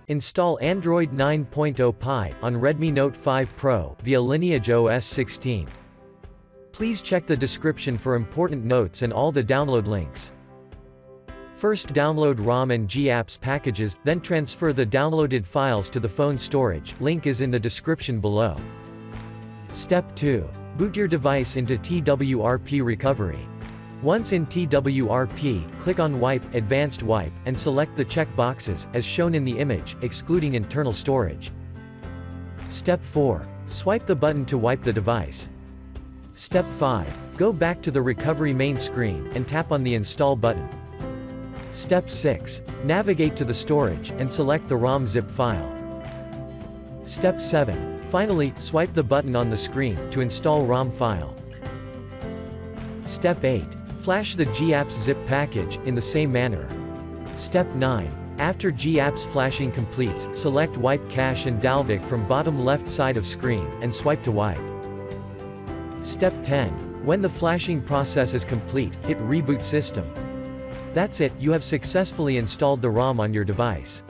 Install Android 9.0 Pie on Redmi Note 5 Pro via LineageOS 16. Please check the description for important notes and all the download links. First download ROM and GApps packages, then transfer the downloaded files to the phone storage, link is in the description below. Step 2. Boot your device into TWRP recovery. Once in TWRP, click on Wipe, Advanced Wipe, and select the check boxes, as shown in the image, excluding internal storage. Step 4. Swipe the button to wipe the device. Step 5. Go back to the recovery main screen, and tap on the Install button. Step 6. Navigate to the storage, and select the ROM zip file. Step 7. Finally, swipe the button on the screen, to install ROM file. Step 8. Flash the GApps zip package, in the same manner. Step 9. After GApps flashing completes, select Wipe Cache and Dalvik from bottom left side of screen, and swipe to wipe. Step 10. When the flashing process is complete, hit Reboot System. That's it, you have successfully installed the ROM on your device.